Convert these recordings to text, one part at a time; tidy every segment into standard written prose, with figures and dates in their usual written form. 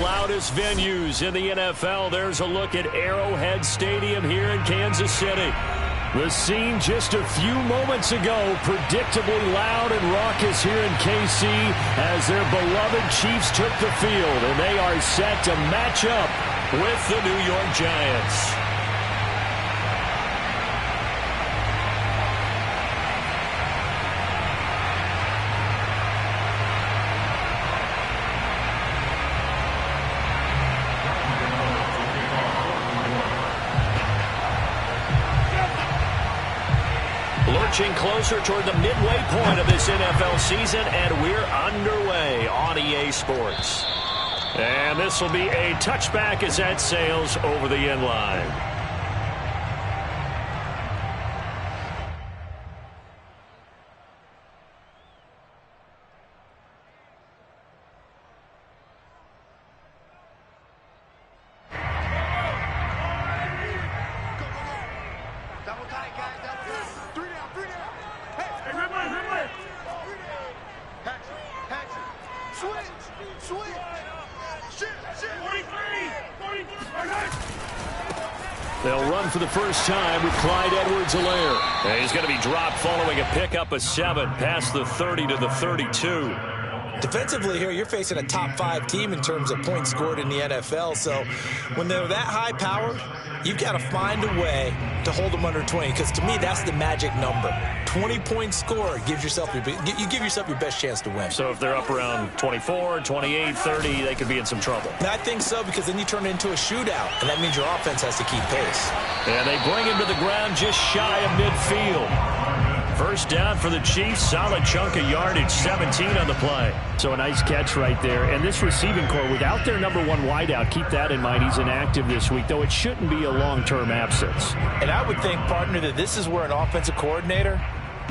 loudest venues in the NFL. There's a look at Arrowhead Stadium here in Kansas City. The scene just a few moments ago, predictably loud and raucous here in KC as their beloved Chiefs took the field, and they are set to match up with the New York Giants. Lurching closer toward the midway point of this NFL season, and we're underway on EA Sports. And this will be a touchback as that sails over the end line. They'll run for the first time with Clyde Edwards-Helaire. And he's going to be dropped following a pickup of 7 past the 30 to the 32. Defensively here, you're facing a top-5 team in terms of points scored in the NFL. So when they're that high-powered, you've got to find a way to hold them under 20. Because to me, that's the magic number. 20 points scored gives yourself you give yourself your best chance to win. So if they're up around 24, 28, 30, they could be in some trouble. And I think so, because then you turn it into a shootout, and that means your offense has to keep pace. And they bring him to the ground just shy of midfield. First down for the Chiefs. Solid chunk of yardage, 17 on the play. So a nice catch right there. And this receiving core, without their number 1 wideout, keep that in mind. He's inactive this week, though it shouldn't be a long-term absence. And I would think, partner, that this is where an offensive coordinator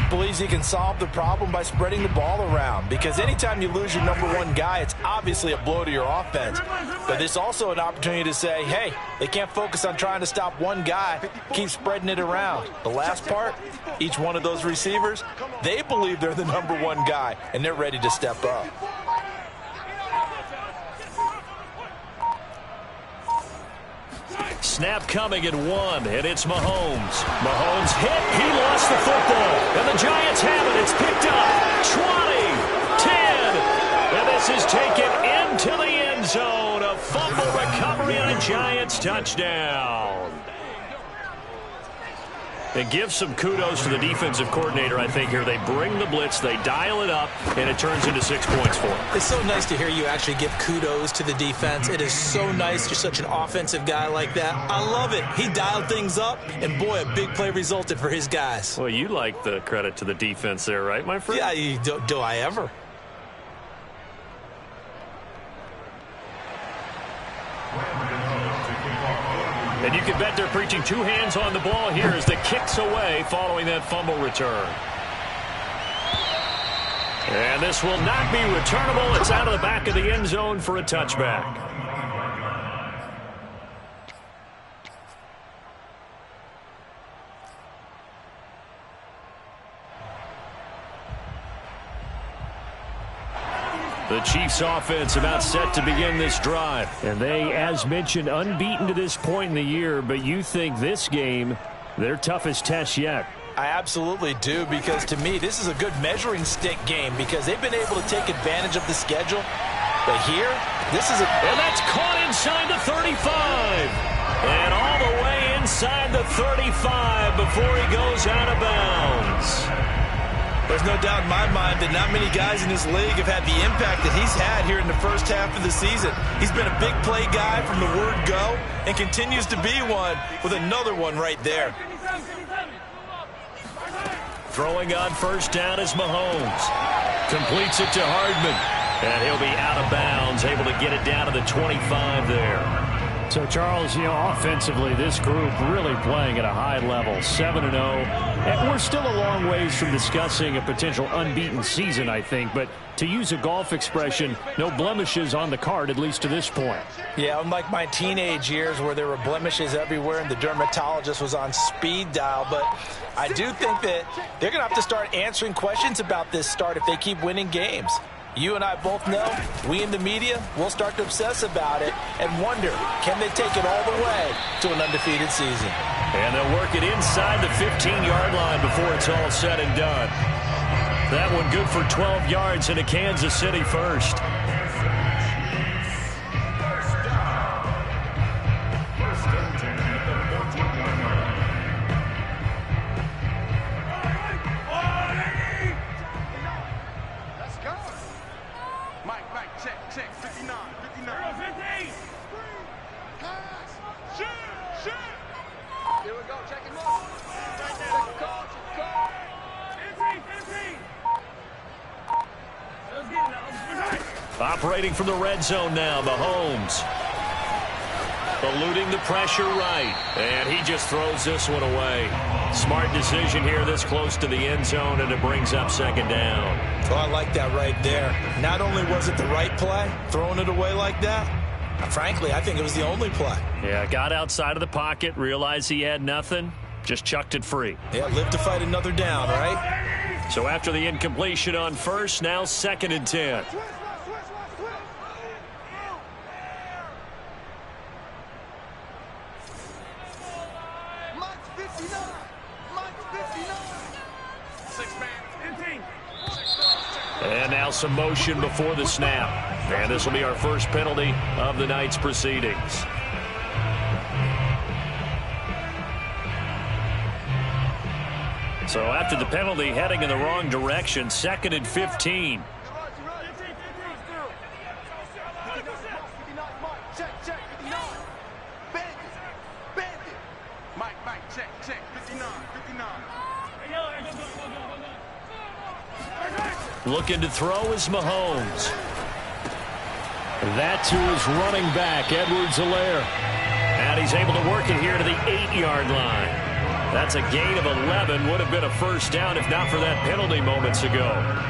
believes he can solve the problem by spreading the ball around. Because anytime you lose your number 1 guy, it's obviously a blow to your offense. But it's also an opportunity to say, hey, they can't focus on trying to stop one guy. Keep spreading it around. The last part, each one of those receivers, they believe they're the number 1 guy, and they're ready to step up. Snap coming at 1, and it's Mahomes. Mahomes hit. He lost the football. And the Giants have it. It's picked up. 20, 10. And this is taken into the end zone. A fumble recovery and a Giants touchdown. And give some kudos to the defensive coordinator, I think, here. They bring the blitz, they dial it up, and it turns into 6 points for them. It's so nice to hear you actually give kudos to the defense. It is so nice. You're such an offensive guy like that. I love it. He dialed things up, and boy, a big play resulted for his guys. Well, you like the credit to the defense there, right, my friend? Yeah, do I ever? And you can bet they're preaching 2 hands on the ball here as the kick's away following that fumble return. And this will not be returnable. It's out of the back of the end zone for a touchback. The Chiefs offense about set to begin this drive. And they, as mentioned, unbeaten to this point in the year, but you think this game, their toughest test yet. I absolutely do, because to me, this is a good measuring stick game because they've been able to take advantage of the schedule. But here, this is a... And that's caught inside the 35. And all the way inside the 35 before he goes out of bounds. There's no doubt in my mind that not many guys in this league have had the impact that he's had here in the first half of the season. He's been a big play guy from the word go and continues to be one with another one right there. Throwing on first down is Mahomes. Completes it to Hardman. And he'll be out of bounds, able to get it down to the 25 there. So, Charles, offensively, this group really playing at a high level, 7-0. And we're still a long ways from discussing a potential unbeaten season, I think. But to use a golf expression, no blemishes on the card, at least to this point. Yeah, unlike my teenage years where there were blemishes everywhere and the dermatologist was on speed dial. But I do think that they're going to have to start answering questions about this start if they keep winning games. You and I both know we in the media will start to obsess about it and wonder, can they take it all the way to an undefeated season? And they'll work it inside the 15-yard line before it's all said and done. That one good for 12 yards into Kansas City first. Operating from the red zone now, Mahomes. Eluding the pressure right. And he just throws this one away. Smart decision here this close to the end zone, and it brings up second down. Oh, I like that right there. Not only was it the right play, throwing it away like that, frankly, I think it was the only play. Yeah, got outside of the pocket, realized he had nothing, just chucked it free. Yeah, live to fight another down, right? So after the incompletion on first, now 2nd and 10. And now some motion before the snap. And this will be our first penalty of the night's proceedings. So after the penalty, heading in the wrong direction, 2nd and 15. Looking to throw is Mahomes. That to his running back, Edwards-Helaire. And he's able to work it here to the 8-yard line. That's a gain of 11. Would have been a first down if not for that penalty moments ago.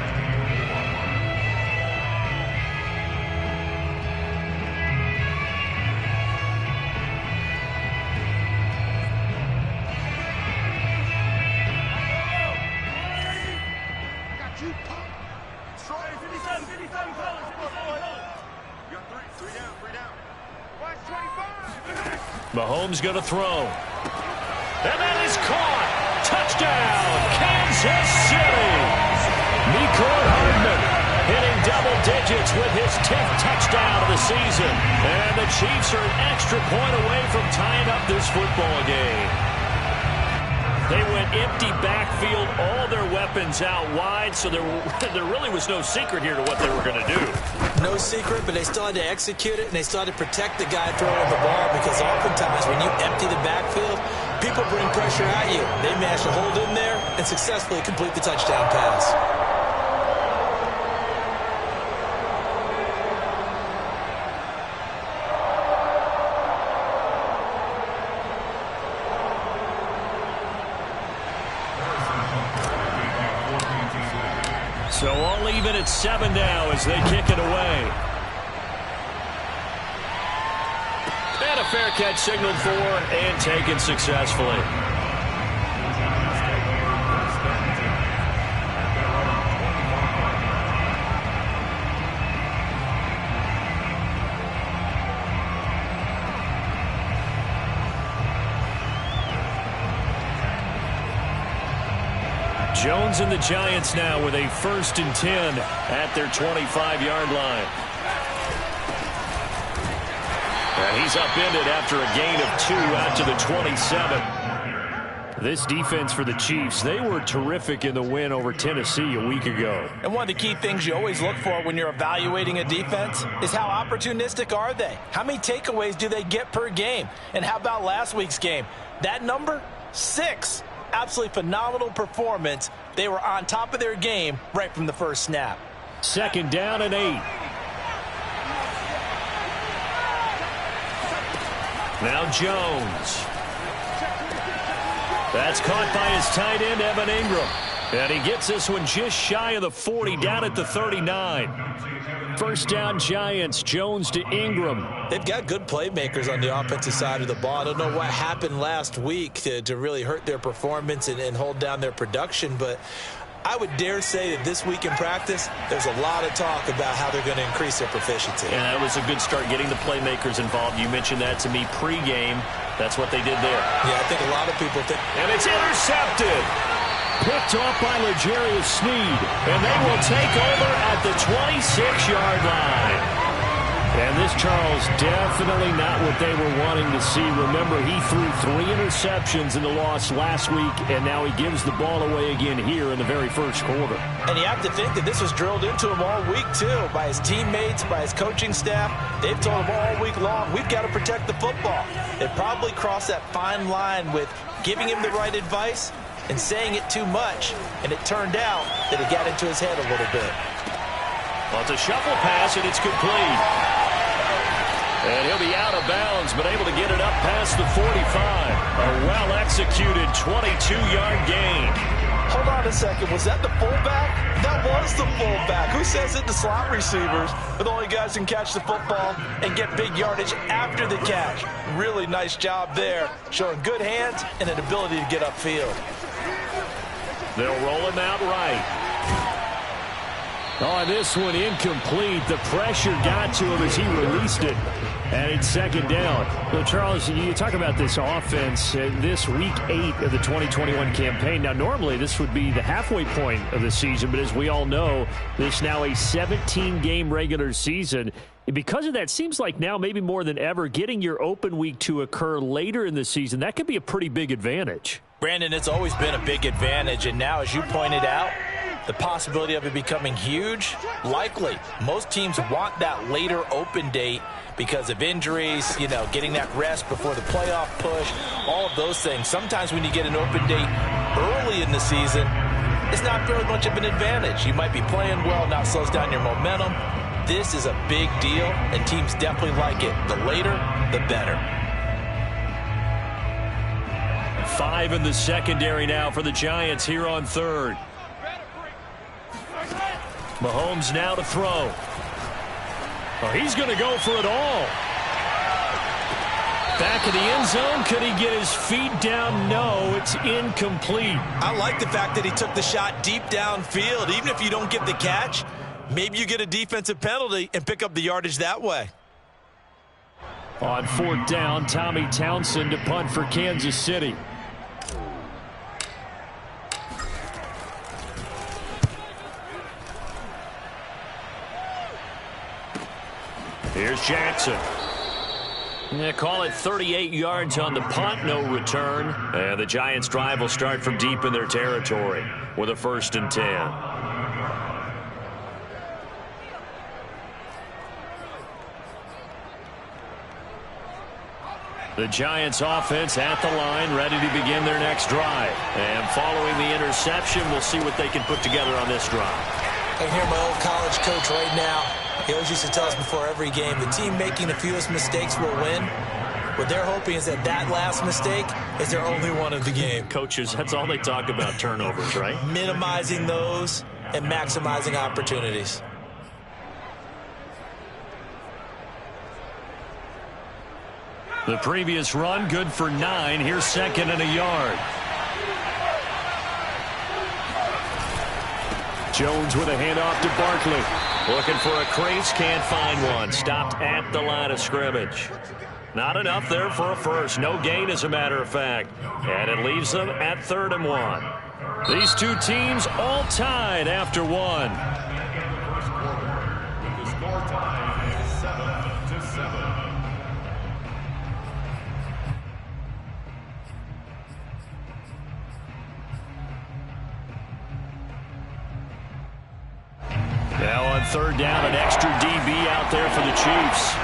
Mahomes going to throw. And that is caught. Touchdown, Kansas City. Mecole Hardman hitting double digits with his 10th touchdown of the season. And the Chiefs are an extra point away from tying up this football game. They went empty backfield, all their weapons out wide, so there really was no secret here to what they were going to do. No secret, but they still had to execute it, and they still had to protect the guy throwing the ball, because oftentimes when you empty the backfield, people bring pressure at you. They managed to hold in there and successfully complete the touchdown pass. So all even at 7 now as they kick it away. And a fair catch signaled for and taken successfully. Jones and the Giants now with a 1st and 10 at their 25-yard line. And he's upended after a gain of 2 out to the 27. This defense for the Chiefs, they were terrific in the win over Tennessee a week ago. And one of the key things you always look for when you're evaluating a defense is how opportunistic are they? How many takeaways do they get per game? And how about last week's game? That number, 6. Absolutely phenomenal performance. They were on top of their game right from the first snap. 2nd down and 8. Now Jones. That's caught by his tight end, Evan Ingram. And he gets this one just shy of the 40, down at the 39. 1st down Giants, Jones to Ingram. They've got good playmakers on the offensive side of the ball. I don't know what happened last week to really hurt their performance and hold down their production, but I would dare say that this week in practice, there's a lot of talk about how they're going to increase their proficiency. And that was a good start, getting the playmakers involved. You mentioned that to me pregame. That's what they did there. Yeah, I think a lot of people think. And it's intercepted. Picked off by L'Jarius Sneed. And they will take over at the 26-yard line. And this, Charles, definitely not what they were wanting to see. Remember, he threw 3 interceptions in the loss last week, and now he gives the ball away again here in the very first quarter. And you have to think that this was drilled into him all week, too, by his teammates, by his coaching staff. They've told him all week long, we've got to protect the football. It probably crossed that fine line with giving him the right advice and saying it too much, and it turned out that it got into his head a little bit. Well, it's a shuffle pass, and it's complete. And he'll be out of bounds, but able to get it up past the 45. A well-executed 22-yard gain. Hold on a second. Was that the fullback? That was the fullback. Who says it to slot receivers? But the only guys who can catch the football and get big yardage after the catch. Really nice job there, showing good hands and an ability to get upfield. They'll roll him out right. Oh, this one incomplete. The pressure got to him as he released it. And it's second down. Well, Charles, you talk about this offense, this week 8 of the 2021 campaign. Now, normally this would be the halfway point of the season, but as we all know, this now a 17-game regular season. And because of that, seems like now maybe more than ever, getting your open week to occur later in the season, that could be a pretty big advantage. Brandon, it's always been a big advantage, and now, as you pointed out, the possibility of it becoming huge, likely. Most teams want that later open date because of injuries, you know, getting that rest before the playoff push, all of those things. Sometimes when you get an open date early in the season, it's not very much of an advantage. You might be playing well, now slows down your momentum. This is a big deal, and teams definitely like it. The later, the better. 5 in the secondary now for the Giants here on third. Mahomes now to throw. Oh, he's going to go for it all. Back of the end zone. Could he get his feet down? No, it's incomplete. I like the fact that he took the shot deep downfield. Even if you don't get the catch, maybe you get a defensive penalty and pick up the yardage that way. On 4th down, Tommy Townsend to punt for Kansas City. Here's Jackson. They call it 38 yards on the punt, no return. And the Giants' drive will start from deep in their territory with a 1st and 10. The Giants' offense at the line, ready to begin their next drive. And following the interception, we'll see what they can put together on this drive. I hear my old college coach right now. He always used to tell us before every game, the team making the fewest mistakes will win. What they're hoping is that that last mistake is their only one of the game. Coaches, that's all they talk about, turnovers, right? Minimizing those and maximizing opportunities. The previous run, good for 9. Here's 2nd and a yard. Jones with a handoff to Barkley. Looking for a crease, can't find one. Stopped at the line of scrimmage. Not enough there for a first. No gain, as a matter of fact. And it leaves them at 3rd and 1. These two teams all tied after 1. The score time is 7-7. Now on 3rd down, an extra DB out there for the Chiefs.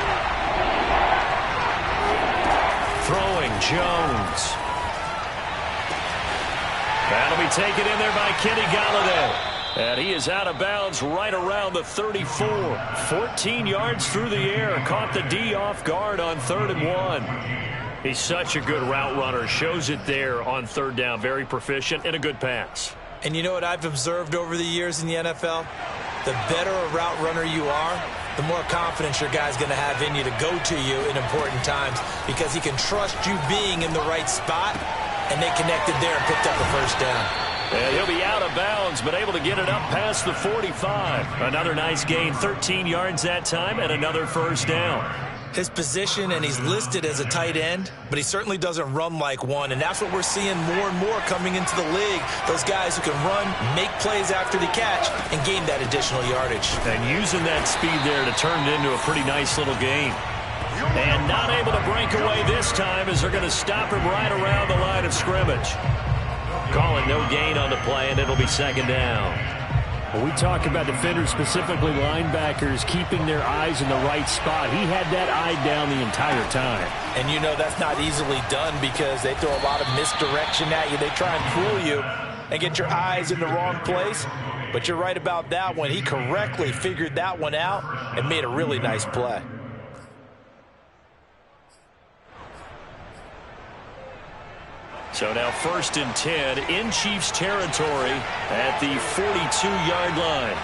Throwing Jones. That'll be taken in there by Kenny Golladay. And he is out of bounds right around the 34. 14 yards through the air. Caught the D off guard on 3rd and 1. He's such a good route runner. Shows it there on 3rd down. Very proficient and a good pass. And you know what I've observed over the years in the NFL? The better a route runner you are, the more confidence your guy's going to have in you to go to you in important times because he can trust you being in the right spot, and they connected there and picked up a 1st down. And he'll be out of bounds, but able to get it up past the 45. Another nice gain, 13 yards that time, and another first down. His position, and he's listed as a tight end, but he certainly doesn't run like one, and that's what we're seeing more and more coming into the league. Those guys who can run, make plays after the catch, and gain that additional yardage. And using that speed there to turn it into a pretty nice little gain. And not able to break away this time as they're going to stop him right around the line of scrimmage. Calling no gain on the play, and it'll be second down. Well, we talk about defenders, specifically linebackers, keeping their eyes in the right spot. He had that eye down the entire time. And you know that's not easily done because they throw a lot of misdirection at you. They try and fool you and get your eyes in the wrong place. But you're right about that one. He correctly figured that one out and made a really nice play. So now 1st and 10 in Chiefs territory at the 42-yard line.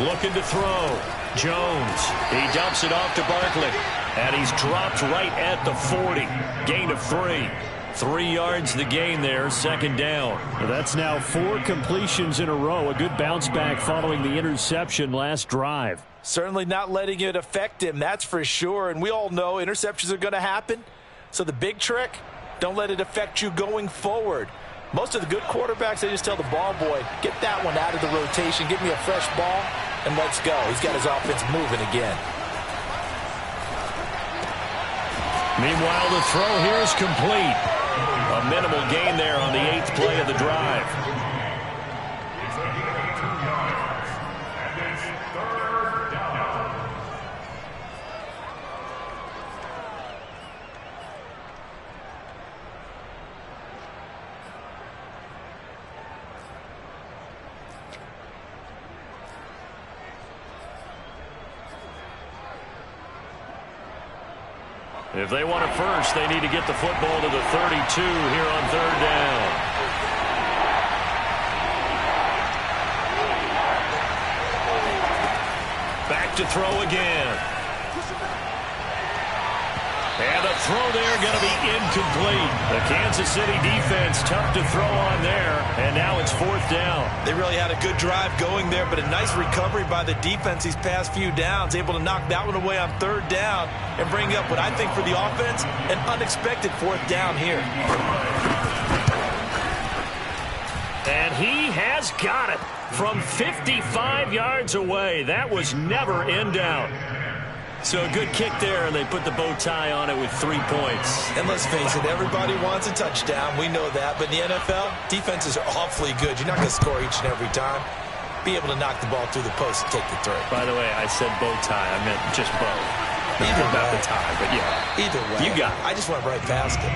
Looking to throw. Jones. He dumps it off to Barkley. And he's dropped right at the 40. Gain of 3. 3 yards the gain there, second down. Well, that's now 4 completions in a row. A good bounce back following the interception last drive. Certainly not letting it affect him, that's for sure. And we all know interceptions are going to happen. So the big trick, don't let it affect you going forward. Most of the good quarterbacks, they just tell the ball boy, get that one out of the rotation, get me a fresh ball, and let's go. He's got his offense moving again. Meanwhile, the throw here is complete. A minimal gain there on the 8th play of the drive. It's a gain of 2 yards, and it's 3rd down. If they want it first, they need to get the football to the 32 here on 3rd down. Back to throw again. And a throw there going to be incomplete. The Kansas City defense tough to throw on there. And now it's 4th down. They really had a good drive going there, but a nice recovery by the defense these past few downs. Able to knock that one away on 3rd down and bring up what I think for the offense, an unexpected 4th down here. And he has got it from 55 yards away. That was never in doubt. So a good kick there, and they put the bow tie on it with 3 points. And let's face it, everybody wants a touchdown. We know that. But in the NFL, defenses are awfully good. You're not going to score each and every time. Be able to knock the ball through the post and take the throw. By the way, I said bow tie. I meant just bow. Either about way. the tie, but yeah. Either way. You got it. I just went right past it.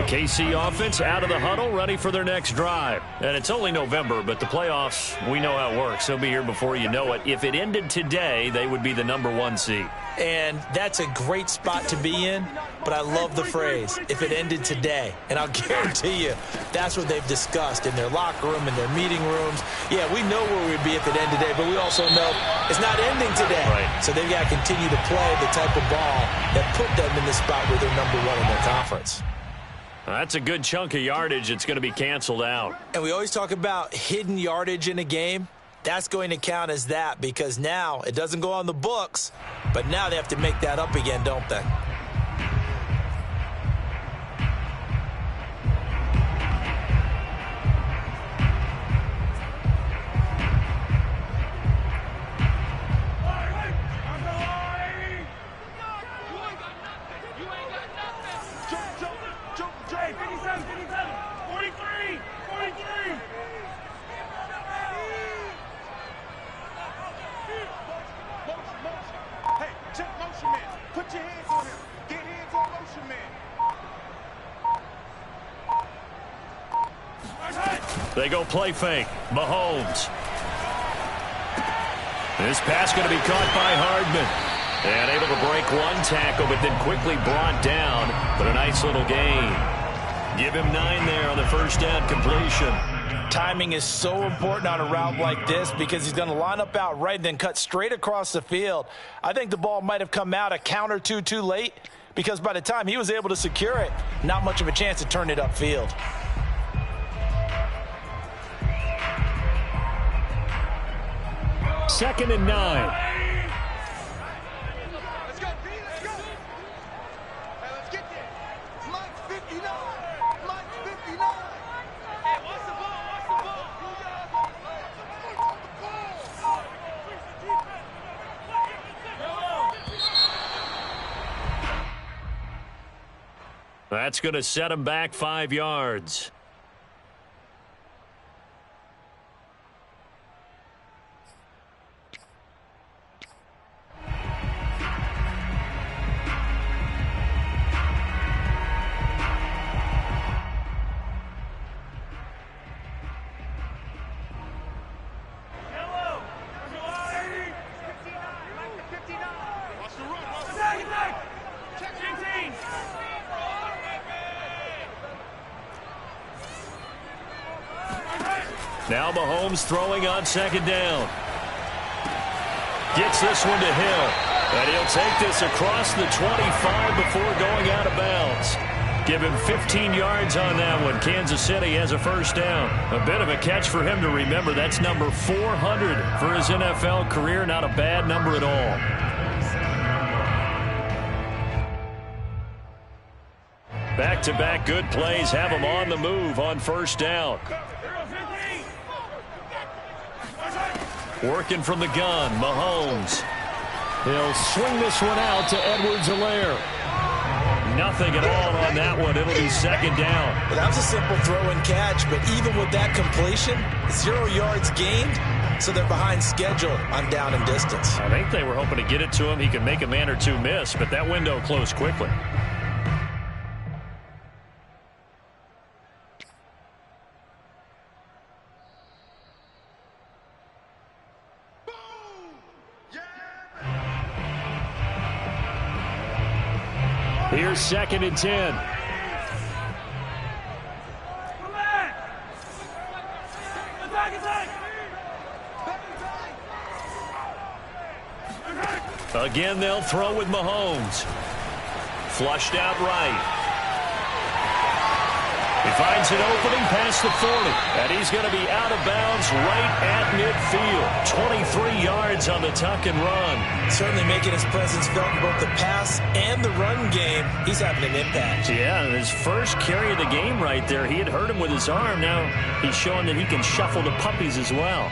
KC offense out of the huddle, ready for their next drive. And it's only November, but the playoffs, we know how it works. They'll be here before you know it. If it ended today, they would be the #1 seed. And that's a great spot to be in, but I love the phrase, if it ended today. And I'll guarantee you, that's what they've discussed in their locker room, in their meeting rooms. Yeah, we know where we'd be if it ended today, but we also know it's not ending today. Right. So they've got to continue to play the type of ball that put them in the spot where they're #1 in their conference. That's a good chunk of yardage. It's going to be canceled out. And we always talk about hidden yardage in a game. That's going to count as that because now it doesn't go on the books, but now they have to make that up again, don't they? They go play fake. Mahomes. This pass going to be caught by Hardman. And able to break one tackle, but then quickly brought down. But a nice little gain. Give him 9 there on the first down completion. Timing is so important on a route like this because he's going to line up out right and then cut straight across the field. I think the ball might have come out a count or two too late because by the time he was able to secure it, not much of a chance to turn it upfield. Second and 9. That's going to set him back 5 yards. Now Mahomes throwing on second down. Gets this one to Hill. And he'll take this across the 25 before going out of bounds. Give him 15 yards on that one. Kansas City has a first down. A bit of a catch for him to remember. That's number 400 for his NFL career. Not a bad number at all. Back-to-back good plays have him on the move on first down. Working from the gun, Mahomes. He'll swing this one out to Edwards-Helaire. Nothing at all on that one. It'll be second down. Well, that was a simple throw and catch, but even with that completion, 0 yards gained, so they're behind schedule on down and distance. I think they were hoping to get it to him. He could make a man or two miss, but that window closed quickly. Here's second and 10. Again, they'll throw with Mahomes. Flushed out right. He finds an opening past the 40, and he's going to be out of bounds right at midfield. 23 yards on the tuck and run. Certainly making his presence felt in both the pass and the run game. He's having an impact. Yeah, his first carry of the game right there. He had hurt him with his arm. Now he's showing that he can shuffle the puppies as well.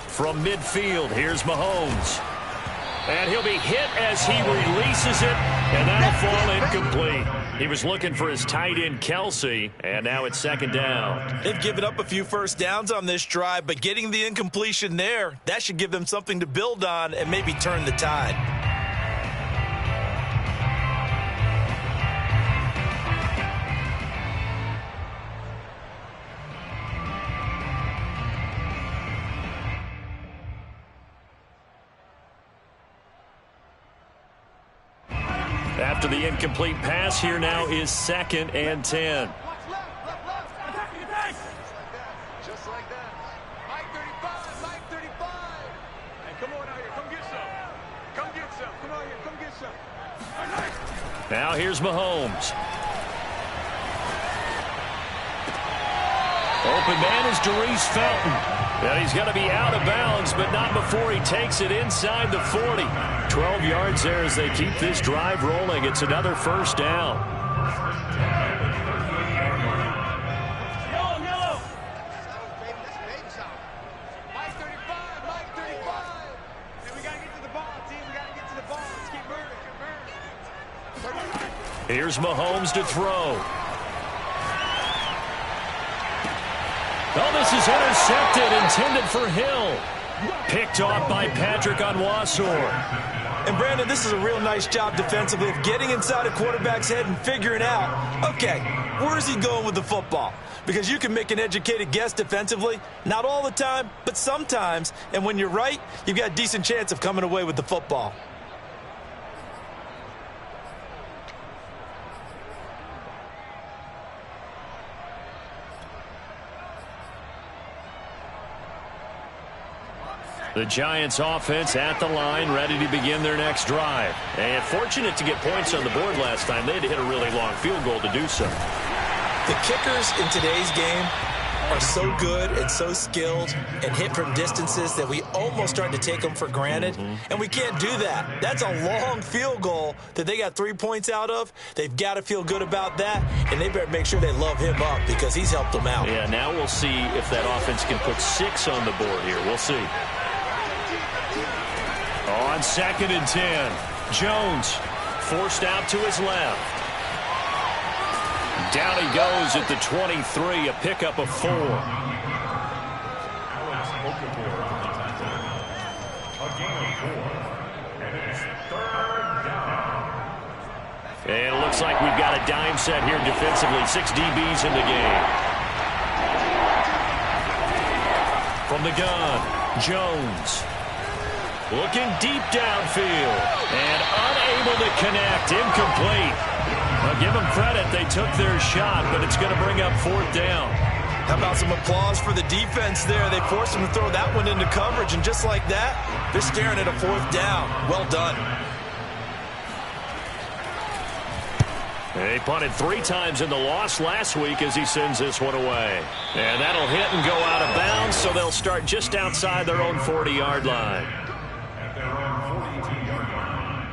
From midfield, here's Mahomes. And he'll be hit as he releases it, and that'll fall incomplete. He was looking for his tight end, Kelsey, and now it's second down. They've given up a few first downs on this drive, but getting the incompletion there, that should give them something to build on and maybe turn the tide. After the incomplete pass, here now is second and 10. Just like that. Mike 35, Mike 35. Hey, come on out here. Come get some. Come get some. Come on here. Come get some. Now here's Mahomes. Open man is Darius Felton. And he's going to be out of bounds, but not before he takes it inside the 40. 12 yards there as they keep this drive rolling. It's another first down. Mike 35, Mike 35. Hey, we got to get to the ball, team. We got to get to the ball. Let's keep moving. Here's Mahomes to throw. Oh, this is intercepted, intended for Hill. Picked off by Patrick Onwuasor. And Brandon, this is a real nice job defensively of getting inside a quarterback's head and figuring out, okay, where's he going with the football? Because you can make an educated guess defensively, not all the time, but sometimes. And when you're right, you've got a decent chance of coming away with the football. The Giants offense at the line, ready to begin their next drive. And fortunate to get points on the board last time. They had to hit a really long field goal to do so. The kickers in today's game are so good and so skilled and hit from distances that we almost start to take them for granted. And we can't do that. That's a long field goal that they got 3 points out of. They've got to feel good about that, and they better make sure they love him up because he's helped them out. Yeah, now we'll see if that offense can put 6 on the board here. We'll see. On 2nd and 10, Jones forced out to his left. Down he goes at the 23, a pickup of 4. And it looks like we've got a dime set here defensively. 6 DBs in the game. From the gun, Jones. Looking deep downfield. And unable to connect. Incomplete. I'll give them credit. They took their shot, but it's going to bring up 4th down. How about some applause for the defense there? They forced him to throw that one into coverage, and just like that, they're staring at a 4th down. Well done. He punted 3 times in the loss last week as he sends this one away. And that'll hit and go out of bounds, so they'll start just outside their own 40-yard line. At their own 42-yard line.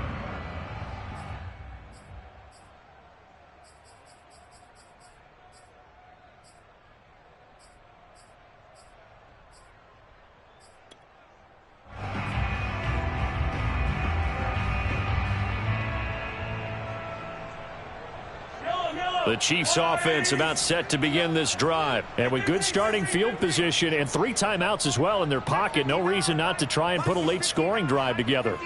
The Chiefs offense about set to begin this drive. And with good starting field position and 3 timeouts as well in their pocket, no reason not to try and put a late scoring drive together.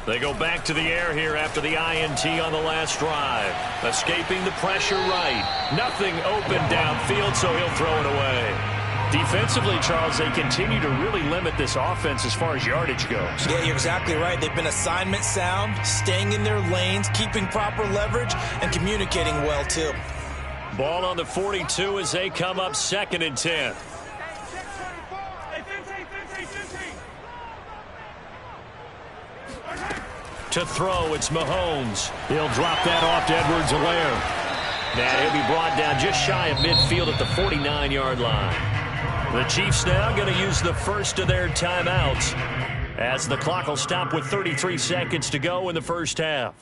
They go back to the air here after the INT on the last drive. Escaping the pressure right. Nothing open downfield, so he'll throw it away. Defensively, Charles, they continue to really limit this offense as far as yardage goes. Yeah, you're exactly right. They've been assignment sound, staying in their lanes, keeping proper leverage, and communicating well, too. Ball on the 42 as they come up 2nd and 10. To throw, it's Mahomes. He'll drop that off to Edwards-Helaire. Now he'll be brought down just shy of midfield at the 49-yard line. The Chiefs now going to use the first of their timeouts as the clock will stop with 33 seconds to go in the first half.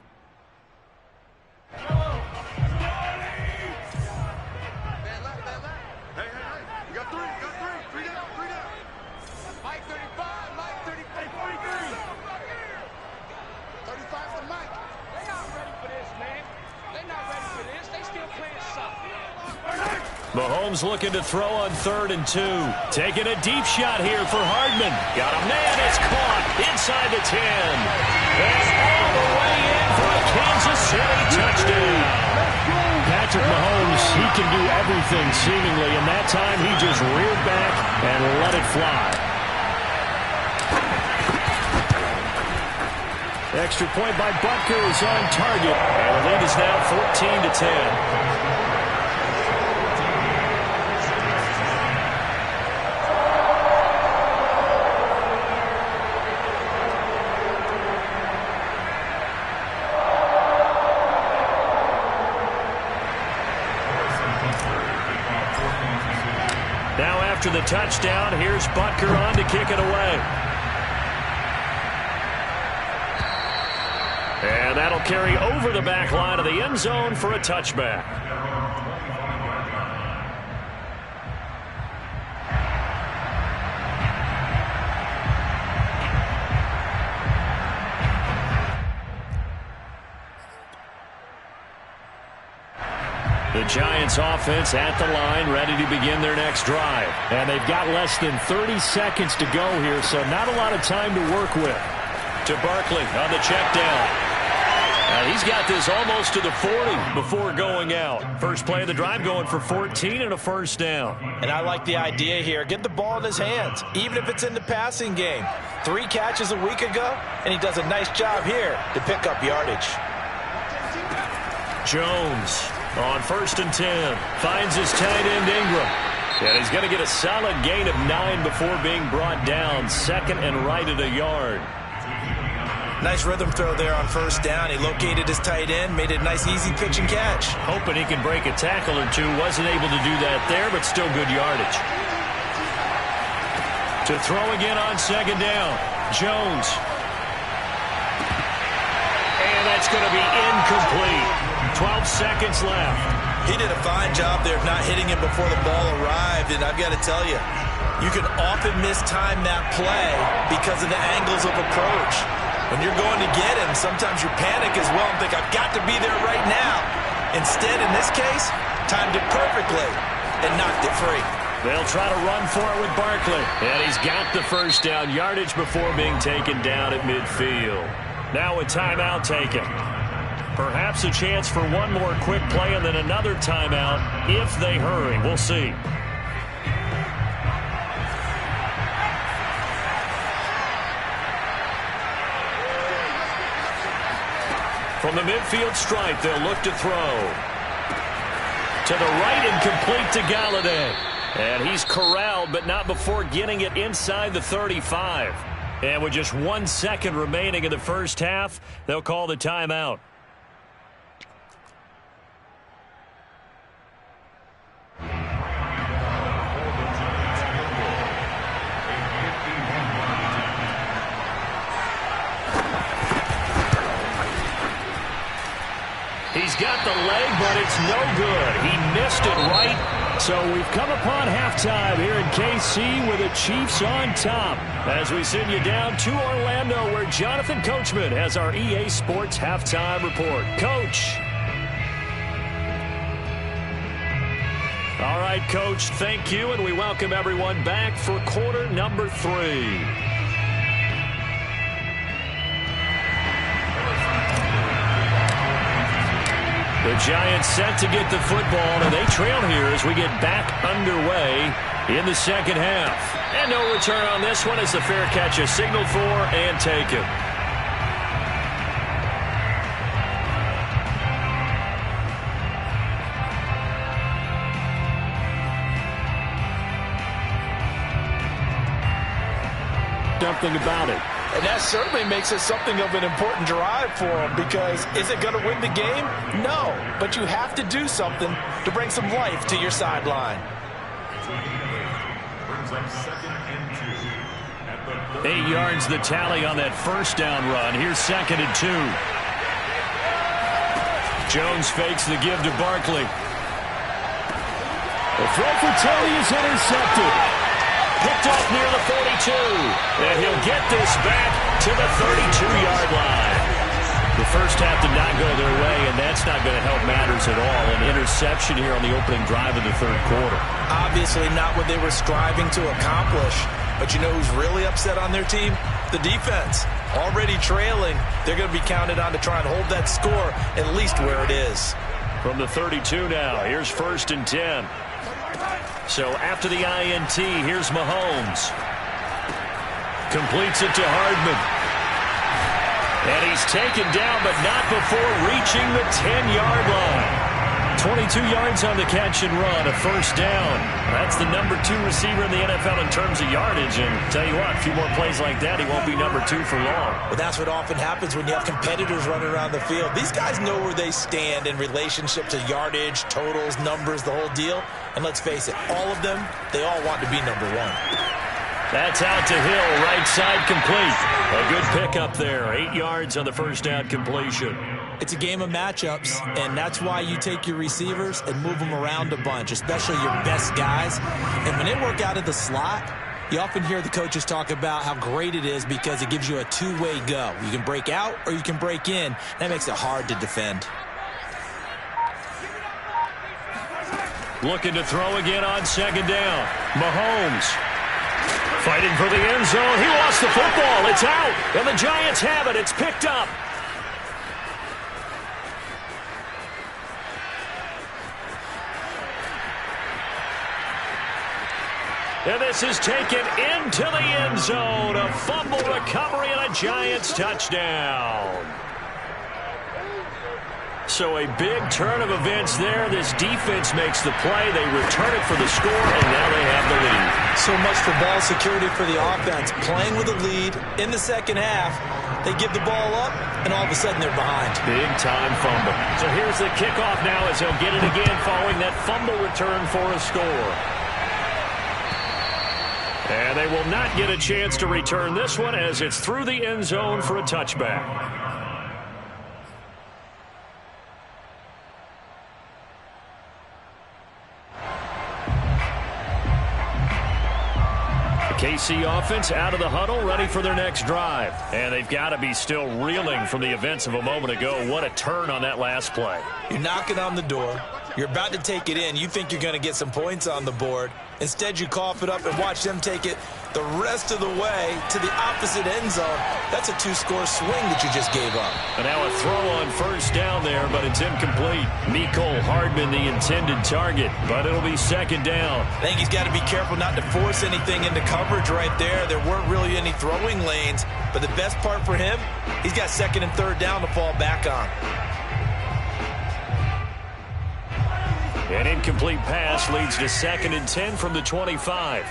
Mahomes looking to throw on 3rd and 2. Taking a deep shot here for Hardman. Got a man. It's caught inside the 10. And all the way in for a Kansas City touchdown. Patrick Mahomes, he can do everything seemingly, and that time he just reared back and let it fly. Extra point by Butker is on target. And the lead is now 14-10. Now after the touchdown, here's Butker on to kick it away. And that'll carry over the back line of the end zone for a touchback. The Giants offense at the line, ready to begin their next drive. And they've got less than 30 seconds to go here, so not a lot of time to work with. To Barkley on the check down. He's got this almost to the 40 before going out. First play of the drive going for 14 and a first down. And I like the idea here. Get the ball in his hands, even if it's in the passing game. 3 catches a week ago, and he does a nice job here to pick up yardage. Jones on 1st and 10. Finds his tight end Ingram. And he's going to get a solid gain of 9 before being brought down. 2nd and right at a yard. Nice rhythm throw there on 1st down. He located his tight end, made it a nice easy pitch and catch. Hoping he can break a tackle or two. Wasn't able to do that there, but still good yardage. To throw again on 2nd down. Jones. And that's going to be incomplete. 12 seconds left. He did a fine job there of not hitting him before the ball arrived, and I've got to tell you, you can often mistime that play because of the angles of approach. When you're going to get him, sometimes you panic as well and think, I've got to be there right now. Instead, in this case, timed it perfectly and knocked it free. They'll try to run for it with Barkley. And he's got the first down yardage before being taken down at midfield. Now a timeout taken. Perhaps a chance for one more quick play and then another timeout if they hurry. We'll see. From the midfield stripe, they'll look to throw. To the right and complete to Galladay. And he's corralled, but not before getting it inside the 35. And with just 1 second remaining in the first half, they'll call the timeout. He's got the leg, but it's no good. He missed it right. So we've come upon halftime here in KC with the Chiefs on top. As we send you down to Orlando, where Jonathan Coachman has our EA Sports halftime report. Coach. All right, Coach, thank you, and we welcome everyone back for quarter number 3. The Giants set to get the football, and they trail here as we get back underway in the second half. And no return on this one as the fair catch is signaled for and taken. Something about it. And that certainly makes it something of an important drive for them, because is it going to win the game? No, but you have to do something to bring some life to your sideline. 8 yards the tally on that first down run. Here's 2nd and 2. Jones fakes the give to Barkley. The throw for Tony is intercepted. Picked off near the 42. And he'll get this back to the 32-yard line. The first half did not go their way, and that's not going to help matters at all. An interception here on the opening drive of the third quarter. Obviously not what they were striving to accomplish. But you know who's really upset on their team? The defense. Already trailing. They're going to be counted on to try and hold that score at least where it is. From the 32 now, here's 1st and 10. So after the INT, here's Mahomes. Completes it to Hardman. And he's taken down, but not before reaching the 10-yard line. 22 yards on the catch and run, a first down. That's the number 2 receiver in the NFL in terms of yardage. And tell you what, a few more plays like that, he won't be number 2 for long. Well, that's what often happens when you have competitors running around the field. These guys know where they stand in relationship to yardage, totals, numbers, the whole deal. And let's face it, all of them, they all want to be number 1. That's out to Hill, right side complete. A good pickup there, 8 yards on the first down completion. It's a game of matchups, and that's why you take your receivers and move them around a bunch, especially your best guys. And when they work out of the slot, you often hear the coaches talk about how great it is because it gives you a two-way go. You can break out or you can break in. That makes it hard to defend. Looking to throw again on second down. Mahomes fighting for the end zone. He lost the football. It's out. And the Giants have it. It's picked up. And this is taken into the end zone. A fumble recovery and a Giants touchdown. So a big turn of events there. This defense makes the play. They return it for the score, and now they have the lead. So much for ball security for the offense. Playing with a lead in the second half. They give the ball up, and all of a sudden they're behind. Big-time fumble. So here's the kickoff now as he'll get it again following that fumble return for a score. And they will not get a chance to return this one as it's through the end zone for a touchback. KC offense out of the huddle, ready for their next drive. And they've got to be still reeling from the events of a moment ago. What a turn on that last play. You're knocking on the door. You're about to take it in. You think you're going to get some points on the board. Instead, you cough it up and watch them take it the rest of the way to the opposite end zone. That's a two-score swing that you just gave up. And now a throw on first down there, but it's incomplete. Mecole Hardman, the intended target, but it'll be second down. I think he's got to be careful not to force anything into coverage right there. There weren't really any throwing lanes, but the best part for him, he's got second and third down to fall back on. An incomplete pass leads to 2nd and 10 from the 25.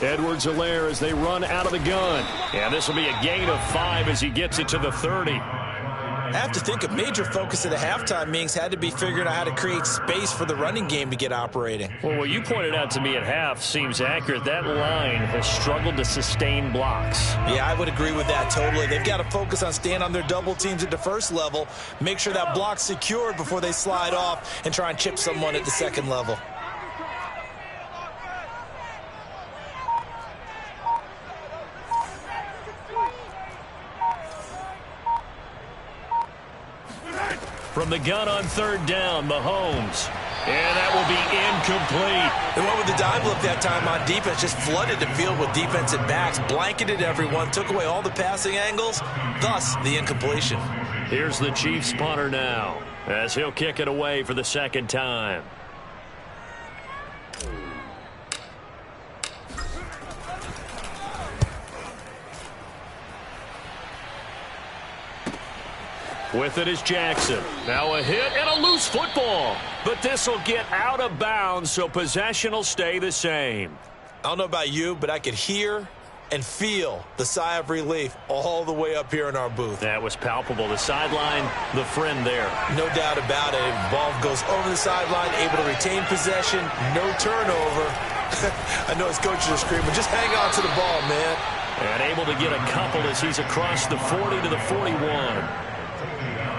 Edwards-Helaire as they run out of the gun. And this will be a gain of 5 as he gets it to the 30. I have to think a major focus of the halftime meetings had to be figuring out how to create space for the running game to get operating. Well, what you pointed out to me at half seems accurate. That line has struggled to sustain blocks. Yeah, I would agree with that totally. They've got to focus on staying on their double teams at the first level, make sure that block's secured before they slide off and try and chip someone at the second level. From the gun on third down, Mahomes. And that will be incomplete. They went with the dime look that time on defense, just flooded the field with defensive backs, blanketed everyone, took away all the passing angles, thus the incompletion. Here's the Chiefs punter now as he'll kick it away for the second time. With it is Jackson. Now a hit and a loose football. But this will get out of bounds, so possession will stay the same. I don't know about you, but I could hear and feel the sigh of relief all the way up here in our booth. That was palpable. The sideline, the friend there. No doubt about it. Ball goes over the sideline, able to retain possession, no turnover. I know his coaches are screaming, just hang on to the ball, man. And able to get a couple as he's across the 40 to the 41.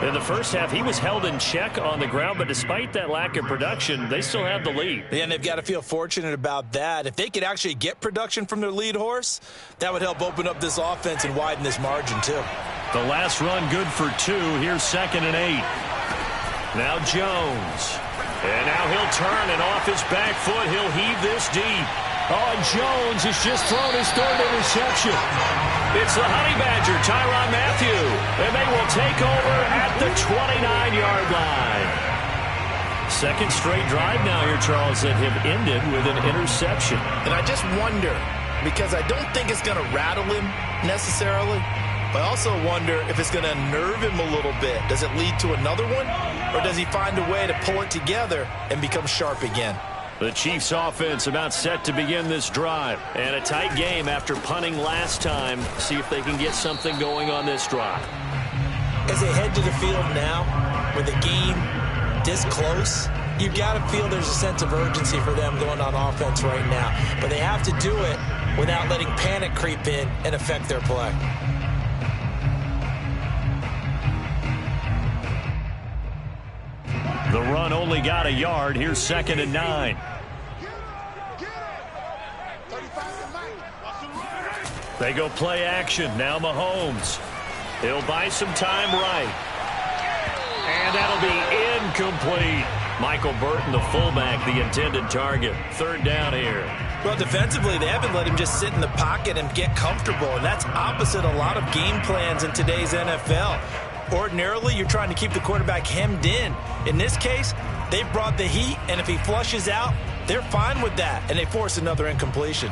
In the first half, he was held in check on the ground, but despite that lack of production, they still have the lead. Yeah, and they've got to feel fortunate about that. If they could actually get production from their lead horse, that would help open up this offense and widen this margin, too. The last run good for 2. Here's 2nd and 8. Now Jones. And now he'll turn, and off his back foot, he'll heave this deep. Oh, Jones has just thrown his 3rd interception. It's the Honey Badger, Tyrann Mathieu, and they will take over at the 29-yard line. Second straight drive now here, Charles, that have ended with an interception. And I just wonder, because I don't think it's going to rattle him necessarily, but I also wonder if it's going to unnerve him a little bit. Does it lead to another one, or does he find a way to pull it together and become sharp again? The Chiefs offense about set to begin this drive. And a tight game after punting last time. See if they can get something going on this drive. As they head to the field now, with the game this close, you've got to feel there's a sense of urgency for them going on offense right now. But they have to do it without letting panic creep in and affect their play. The run only got a yard. Here's 2nd and 9. They go play action. Now Mahomes. He'll buy some time right. And that'll be incomplete. Michael Burton, the fullback, the intended target. Third down here. Well, defensively, they haven't let him just sit in the pocket and get comfortable, and that's opposite a lot of game plans in today's NFL. Ordinarily, you're trying to keep the quarterback hemmed in. In this case, they've brought the heat, and if he flushes out, they're fine with that, and they force another incompletion.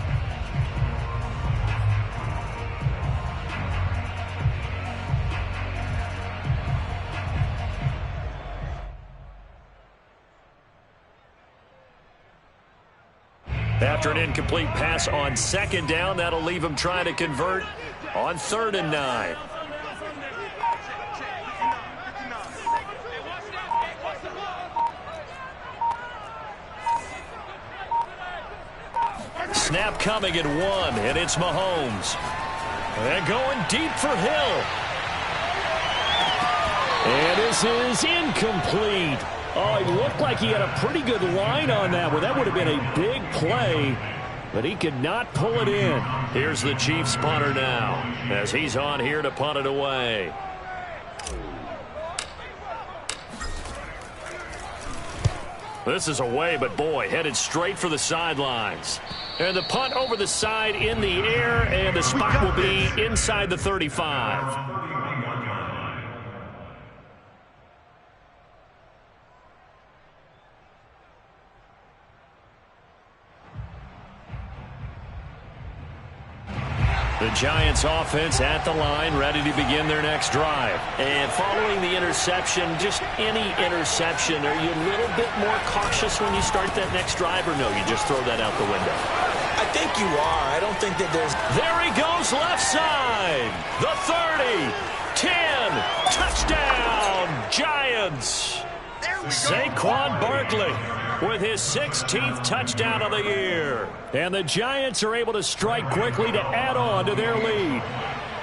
After an incomplete pass on second down, that'll leave him trying to convert on 3rd and 9. Snap coming at 1, and it's Mahomes. And going deep for Hill. And this is incomplete. Oh, he looked like he had a pretty good line on that one. That would have been a big play, but he could not pull it in. Here's the Chiefs punter now, as he's on here to punt it away. This is away, but boy, headed straight for the sidelines. And the punt over the side in the air, and the spot will be inside the 35. The Giants offense at the line, ready to begin their next drive. And following the interception, just any interception, are you a little bit more cautious when you start that next drive, or no, you just throw that out the window? I think you are. I don't think that there's... There he goes, left side. The 30, 10, touchdown, Giants. Saquon Barkley with his 16th touchdown of the year. And the Giants are able to strike quickly to add on to their lead.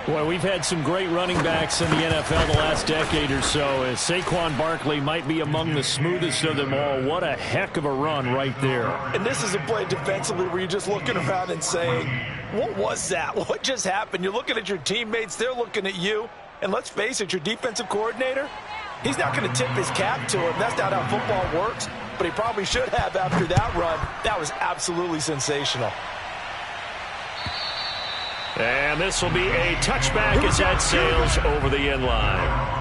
Boy, we've had some great running backs in the NFL the last decade or so, as Saquon Barkley might be among the smoothest of them all. What a heck of a run right there. And this is a play defensively where you're just looking around and saying, what was that? What just happened? You're looking at your teammates. They're looking at you. And let's face it, your defensive coordinator, he's not going to tip his cap to him. That's not how football works. But he probably should have after that run. That was absolutely sensational. And this will be a touchback as that sails over the end line.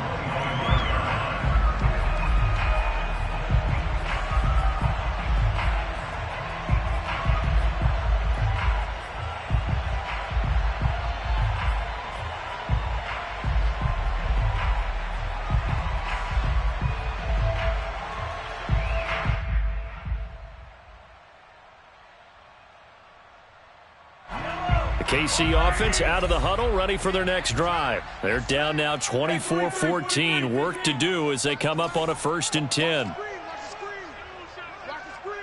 KC offense out of the huddle, ready for their next drive. They're down now 24-14. Work to do as they come up on a 1st and 10. Watch the screen.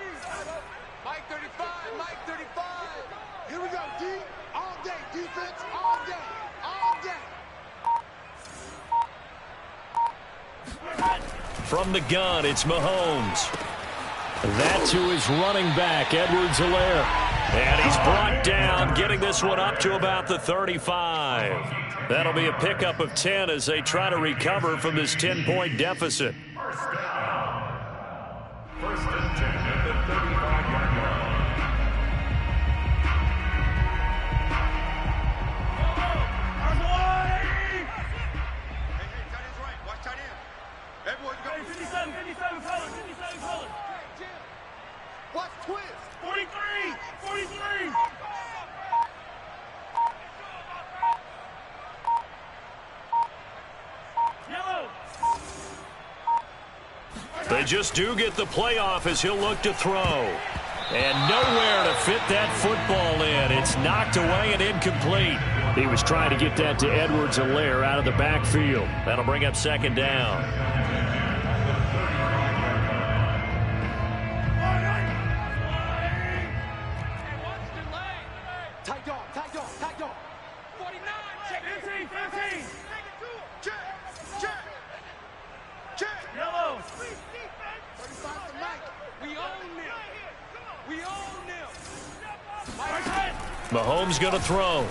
Mike 35, Mike 35. Here we go, D. All day, defense, all day, all day. From the gun, it's Mahomes. That to his running back, Edwards-Helaire. And he's brought down, getting this one up to about the 35. That'll be a pickup of 10 as they try to recover from this 10-point deficit. First down. 1st and 10 at the 35-yard line. Hey, tight end's right. Watch tight end. Everyone's going. 57 colors. Watch twist. 43. Yellow. They just do get the playoff as he'll look to throw. And nowhere to fit that football in. It's knocked away and incomplete. He was trying to get that to Edwards-Helaire out of the backfield. That'll bring up 2nd down. Tight dog. 49. Check. 15. Check. Yellow. 35 to Mike. We own them. Mahomes going to throw.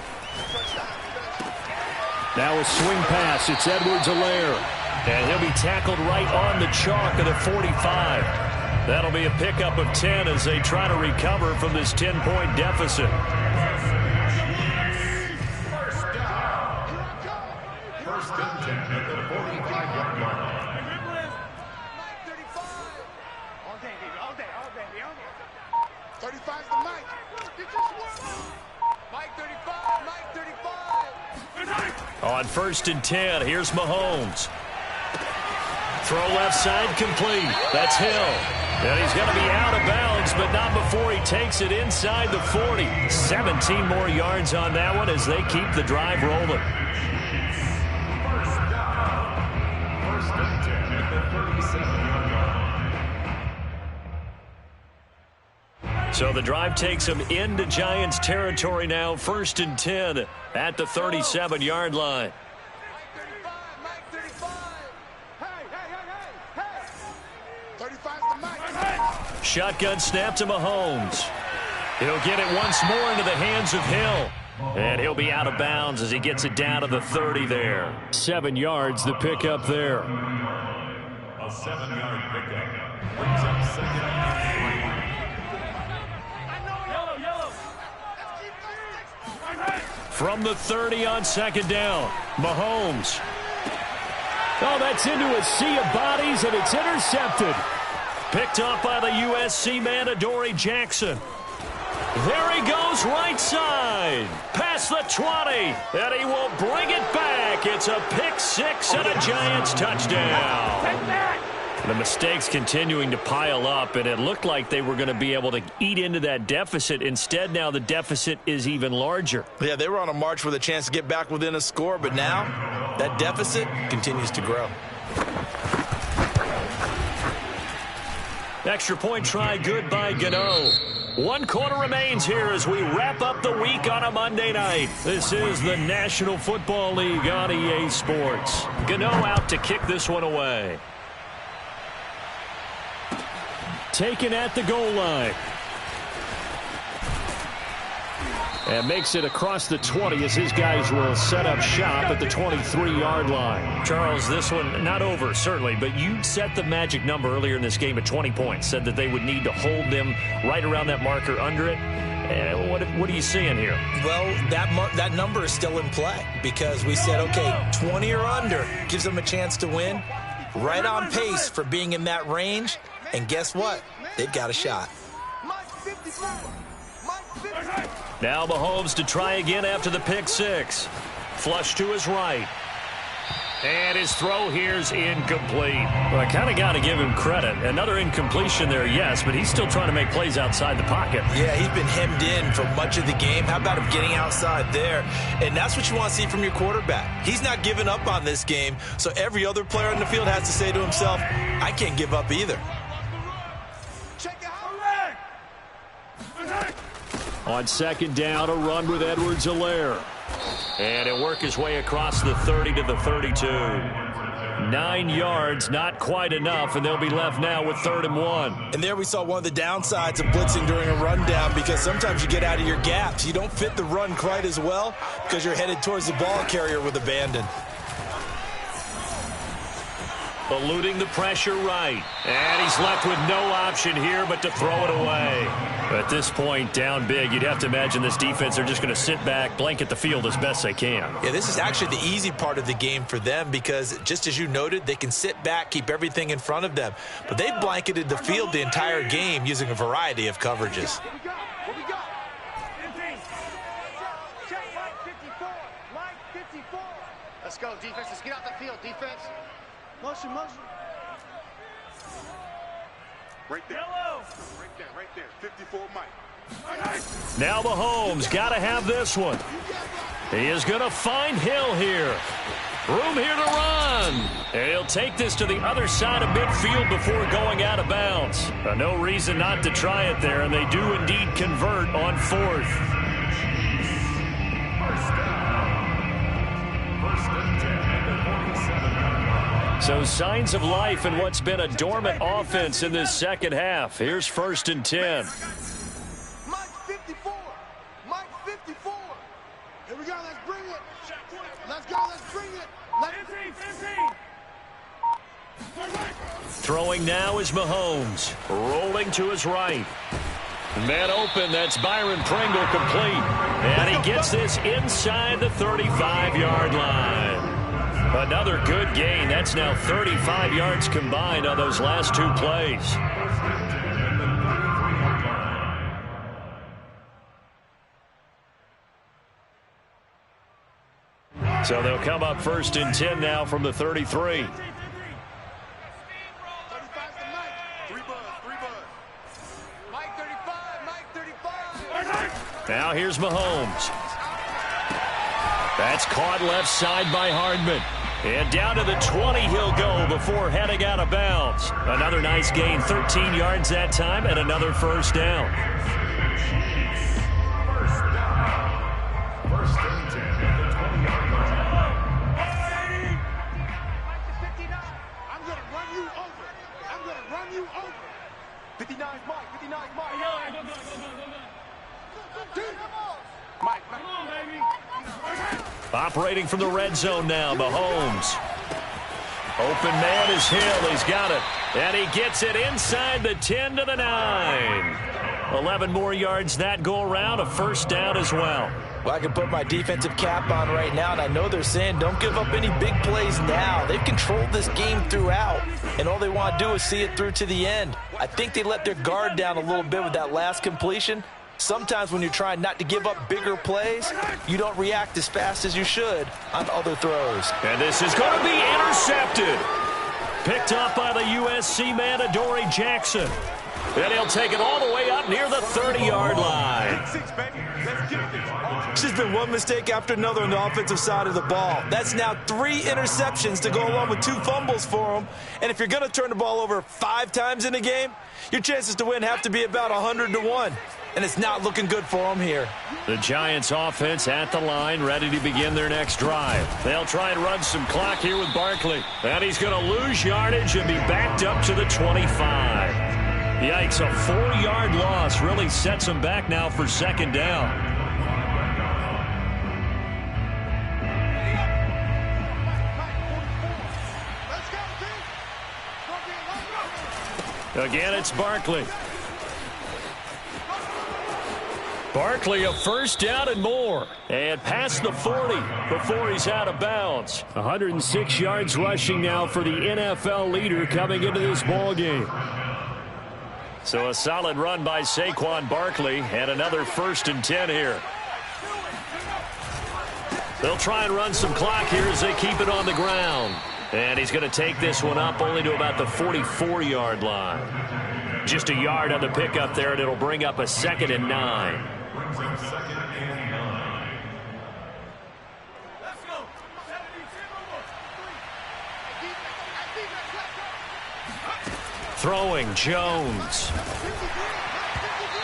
Now a swing pass. It's Edwards-Helaire. And he'll be tackled right on the chalk of the 45. That'll be a pickup of 10 as they try to recover from this 10-point deficit. First and 10 at the 45-yard line. All day, baby, all day, all day, all day. 35's the Mike. Get your swing. Mike 35, Mike 35. On first and 10, here's Mahomes. Throw left side complete. That's Hill. And he's going to be out of bounds, but not before he takes it inside the 40. 17 more yards on that one as they keep the drive rolling. First down. First and 10 at the 37-yard line. So the drive takes them into Giants territory now. First and 10 at the 37-yard line. Mike 35. Hey, hey, hey, hey, hey. 35's the Mike. Shotgun snap to Mahomes. He'll get it once more into the hands of Hill. And he'll be out of bounds as he gets it down to the 30 there. 7 yards, the pickup there. A 7-yard pickup brings up second and Yellow. From the 30 on second down, Mahomes. Oh, that's into a sea of bodies, and it's intercepted. Picked off by the USC man, Adoree Jackson. There he goes, right side. Past the 20, and he will bring it back. It's a pick six and a Giants touchdown. The mistakes continuing to pile up, and it looked like they were going to be able to eat into that deficit. Instead, now the deficit is even larger. Yeah, they were on a march with a chance to get back within a score, but now that deficit continues to grow. Extra point try good by Gator. 1 quarter remains here as we wrap up the week on a Monday night. This is the National Football League on EA Sports. Gator out to kick this one away. Taken at the goal line. And makes it across the 20 as his guys will set up shop at the 23-yard line. Charles, this one not over, certainly, but you set the magic number earlier in this game at 20 points. Said that they would need to hold them right around that marker under it. What are you seeing here? Well, that number is still in play because we said, okay, 20 or under gives them a chance to win. Right on pace for being in that range. And guess what? They've got a shot. Mike 54. Mike 54. Now Mahomes to try again after the pick six. Flush to his right. And his throw here's incomplete. Well, I kind of got to give him credit. Another incompletion there, yes, but he's still trying to make plays outside the pocket. Yeah, he's been hemmed in for much of the game. How about him getting outside there? And that's what you want to see from your quarterback. He's not giving up on this game, so every other player on the field has to say to himself, I can't give up either. Check it out. On second down, a run with Edwards-Helaire. And he'll work his way across the 30 to the 32. 9 yards, not quite enough, and they'll be left now with 3rd and 1. And there we saw one of the downsides of blitzing during a rundown because sometimes you get out of your gaps. You don't fit the run quite as well because you're headed towards the ball carrier with abandon. Eluding the pressure right. And he's left with no option here but to throw it away. At this point, down big, you'd have to imagine this defense are just going to sit back, blanket the field as best they can. Yeah, this is actually the easy part of the game for them because, just as you noted, they can sit back, keep everything in front of them. But they've blanketed the field the entire game using a variety of coverages. What we got? Check Mike 54. Mike 54. Let's go, defense. Let's get out the field, defense. Motion. Right there. Yellow. Right there. 54 Mike. Now Mahomes got to have this one. He is going to find Hill here. Room here to run. And he'll take this to the other side of midfield before going out of bounds. No reason not to try it there, and they do indeed convert on 4th. First and 10 at the 47-yard line. So signs of life in what's been a dormant offense in this second half. Here's 1st and 10. Mike 54. Mike 54. Here we go. Throwing now is Mahomes. Rolling to his right. Man open, that's Byron Pringle complete. And he gets this inside the 35-yard line. Another good gain. That's now 35 yards combined on those last two plays. So they'll come up 1st and 10 now from the 33. Now here's Mahomes. That's caught left side by Hardman. And down to the 20 he'll go before heading out of bounds. Another nice gain, 13 yards that time, and another first down. First and 10 at the 20-yard line. I'm going to run you over. I'm going to run you over. 59's Mike. 59's Mike. Mike, come on, baby. Operating from the red zone now, Mahomes. Open man is Hill. He's got it. And he gets it inside the 10 to the 9. 11 more yards that go around. A first down as well. Well, I can put my defensive cap on right now, and I know they're saying don't give up any big plays now. They've controlled this game throughout, and all they want to do is see it through to the end. I think they let their guard down a little bit with that last completion. Sometimes when you're trying not to give up bigger plays, you don't react as fast as you should on other throws. And this is going to be intercepted. Picked up by the USC man, Adoree Jackson. And he'll take it all the way up near the 30-yard line. It's just been one mistake after another on the offensive side of the ball. That's now 3 interceptions to go along with 2 fumbles for him. And if you're going to turn the ball over 5 times in a game, your chances to win have to be about 100-1. And it's not looking good for them here. The Giants offense at the line, ready to begin their next drive. They'll try and run some clock here with Barkley. And he's going to lose yardage and be backed up to the 25. Yikes, a 4-yard loss really sets him back now for second down. Again, it's Barkley. Barkley, a first down and more. And past the 40 before he's out of bounds. 106 yards rushing now for the NFL leader coming into this ball game. So a solid run by Saquon Barkley and another 1st and 10 here. They'll try and run some clock here as they keep it on the ground. And he's going to take this one up only to about the 44-yard line. Just a yard on the pickup there, and it'll bring up a 2nd and 9. Brings up 2nd and 9. Let's go. 72. Throwing Jones.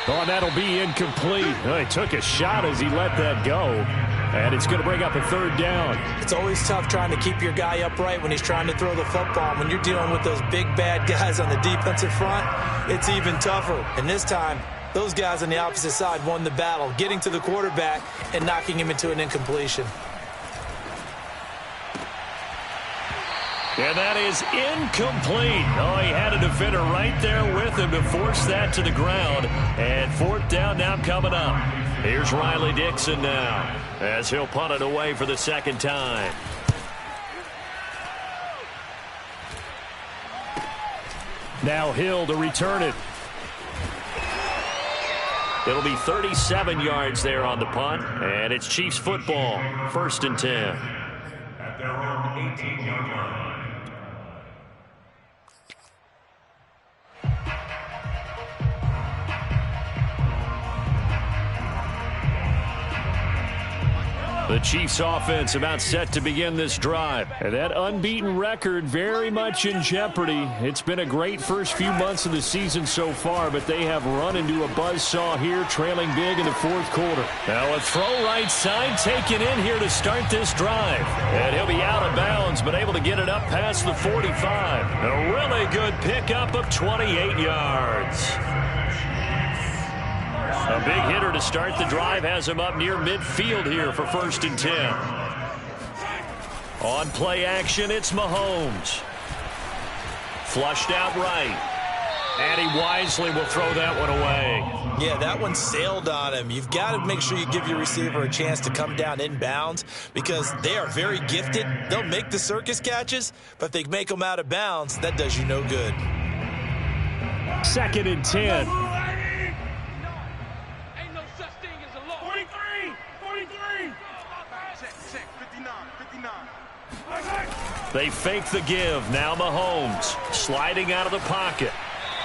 Oh, that'll be incomplete. Oh, he took a shot as he let that go. And it's going to bring up a 3rd down. It's always tough trying to keep your guy upright when he's trying to throw the football. When you're dealing with those big, bad guys on the defensive front, it's even tougher. And this time, those guys on the opposite side won the battle, getting to the quarterback and knocking him into an incompletion. And that is incomplete. Oh, he had a defender right there with him to force that to the ground. And 4th down now coming up. Here's Riley Dixon now as he'll punt it away for the 2nd time. Now Hill to return it. It'll be 37 yards there on the punt, and it's Chiefs football, 1st and 10. At their own 18-yard line. The Chiefs offense about set to begin this drive. And that unbeaten record very much in jeopardy. It's been a great first few months of the season so far, but they have run into a buzzsaw here, trailing big in the 4th quarter. Now a throw right side taken in here to start this drive. And he'll be out of bounds, but able to get it up past the 45. A really good pickup of 28 yards. A big hitter to start the drive has him up near midfield here for 1st and 10. On play action, it's Mahomes. Flushed out right. And he wisely will throw that one away. Yeah, that one sailed on him. You've got to make sure you give your receiver a chance to come down inbounds because they are very gifted. They'll make the circus catches, but if they make them out of bounds, that does you no good. 2nd and 10. Ain't no such thing as a law. 43! 43! Check, 59. They fake the give. Now Mahomes sliding out of the pocket.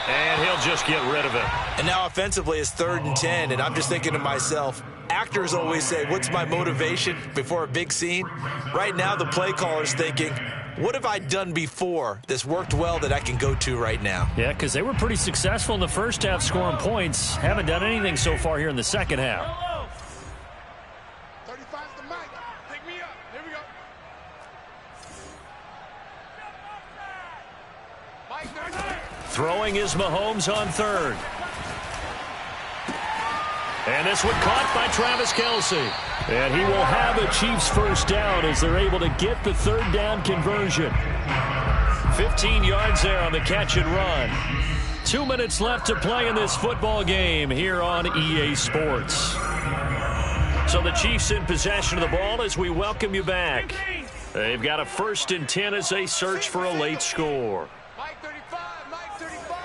And he'll just get rid of it. And now offensively it's 3rd and 10, and I'm just thinking to myself, actors always say, what's my motivation before a big scene? Right now the play caller's thinking, what have I done before that's worked well that I can go to right now? Yeah, because they were pretty successful in the first half scoring points. Haven't done anything so far here in the second half. 35's the mic. Pick me up. Here we go. Mike, 39. Throwing is Mahomes on 3rd. And this one caught by Travis Kelce. And he will have a Chiefs first down as they're able to get the 3rd down conversion. 15 yards there on the catch and run. 2 minutes left to play in this football game here on EA Sports. So the Chiefs in possession of the ball as we welcome you back. They've got a 1st and 10 as they search for a late score. Mike 35. Mike 35.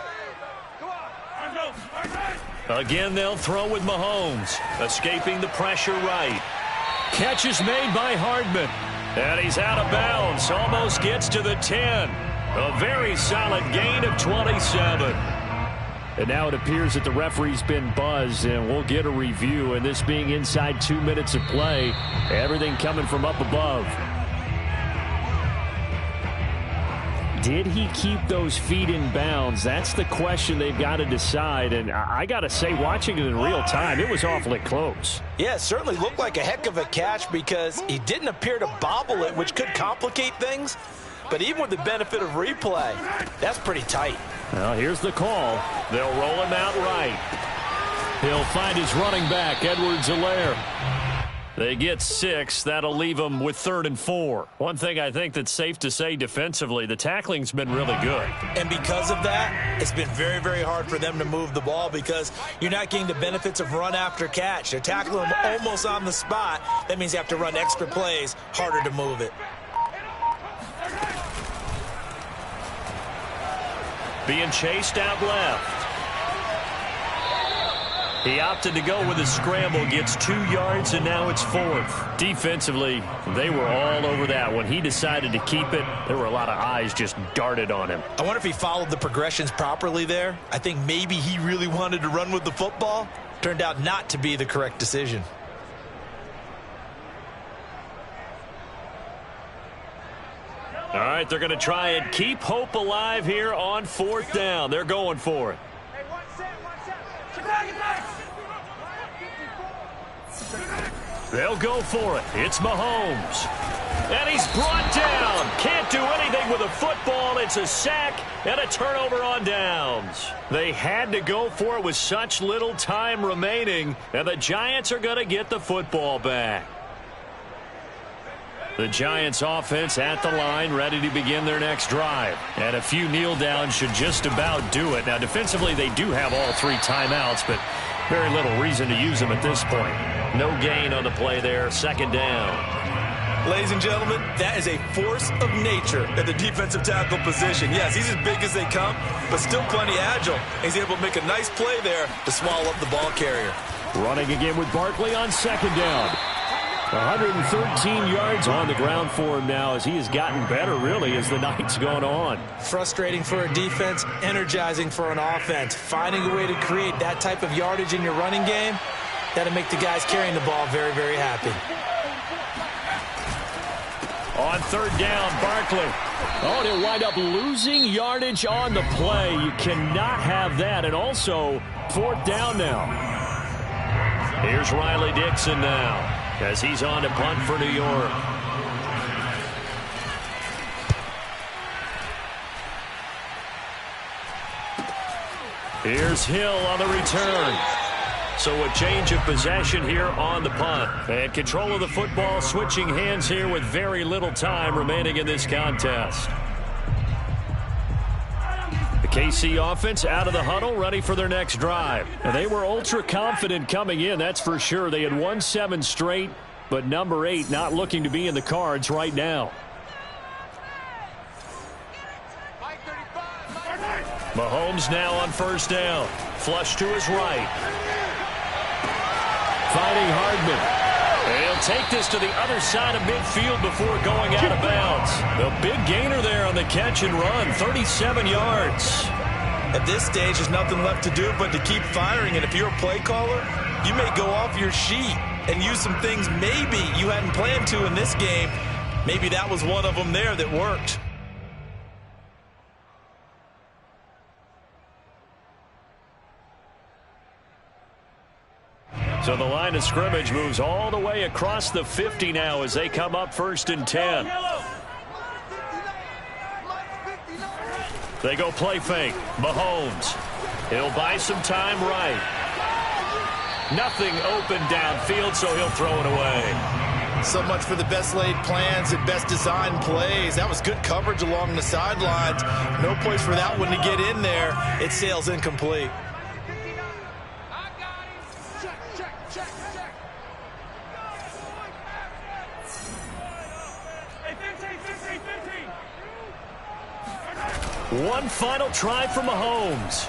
Come on. Again, they'll throw with Mahomes. Escaping the pressure right. Catch is made by Hardman. And he's out of bounds. Almost gets to the 10. A very solid gain of 27. And now it appears that the referee's been buzzed, and we'll get a review. And this being inside 2 minutes of play, everything coming from up above. Did he keep those feet in bounds? That's the question they've got to decide. And I got to say, watching it in real time, it was awfully close. Yeah, it certainly looked like a heck of a catch because he didn't appear to bobble it, which could complicate things. But even with the benefit of replay, that's pretty tight. Well, here's the call. They'll roll him out right. He'll find his running back, Edwards-Helaire. They get 6. That'll leave them with 3rd and 4. One thing I think that's safe to say defensively, the tackling's been really good. And because of that, it's been very, very hard for them to move the ball because you're not getting the benefits of run after catch. They're tackling them almost on the spot. That means you have to run extra plays, harder to move it. Being chased out left. He opted to go with a scramble, gets 2 yards, and now it's 4th. Defensively, they were all over that. When he decided to keep it, there were a lot of eyes just darted on him. I wonder if he followed the progressions properly there. I think maybe he really wanted to run with the football. Turned out not to be the correct decision. All right, they're going to try and keep hope alive here on 4th down. They're going for it. They'll go for it. It's Mahomes. And he's brought down. Can't do anything with a football. It's a sack and a turnover on downs. They had to go for it with such little time remaining, and the Giants are going to get the football back. The Giants offense at the line, ready to begin their next drive. And a few kneel downs should just about do it. Now, defensively, they do have all 3 timeouts, but very little reason to use them at this point. No gain on the play there, 2nd down. Ladies and gentlemen, that is a force of nature at the defensive tackle position. Yes, he's as big as they come, but still plenty agile. He's able to make a nice play there to swallow up the ball carrier. Running again with Barkley on 2nd down. 113 yards on the ground for him now as he has gotten better, really, as the night's gone on. Frustrating for a defense, energizing for an offense. Finding a way to create that type of yardage in your running game, that'll make the guys carrying the ball very, very happy. On 3rd down, Barkley. Oh, and he'll wind up losing yardage on the play. You cannot have that. And also, 4th down now. Here's Riley Dixon now, as he's on to punt for New York. Here's Hill on the return. So a change of possession here on the punt. And control of the football switching hands here with very little time remaining in this contest. KC offense out of the huddle, ready for their next drive. And they were ultra confident coming in, that's for sure. They had won 7 straight, but number 8 not looking to be in the cards right now. Mahomes now on first down. Flush to his right. Finding Hardman. And he'll take this to the other side of midfield before going out of bounds. The big gainer there on the catch and run, 37 yards. At this stage, there's nothing left to do but to keep firing. And if you're a play caller, you may go off your sheet and use some things maybe you hadn't planned to in this game. Maybe that was one of them there that worked. So the line of scrimmage moves all the way across the 50 now as they come up 1st and 10. They go play fake. Mahomes. He'll buy some time right. Nothing open downfield, so he'll throw it away. So much for the best laid plans and best designed plays. That was good coverage along the sidelines. No place for that one to get in there. It sails incomplete. One final try for Mahomes.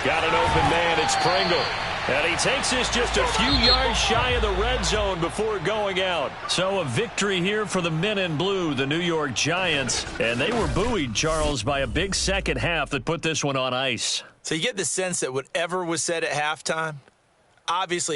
Got an open man, it's Pringle. And he takes this just a few yards shy of the red zone before going out. So a victory here for the men in blue, the New York Giants. And they were buoyed, Charles, by a big second half that put this one on ice. So you get the sense that whatever was said at halftime, obviously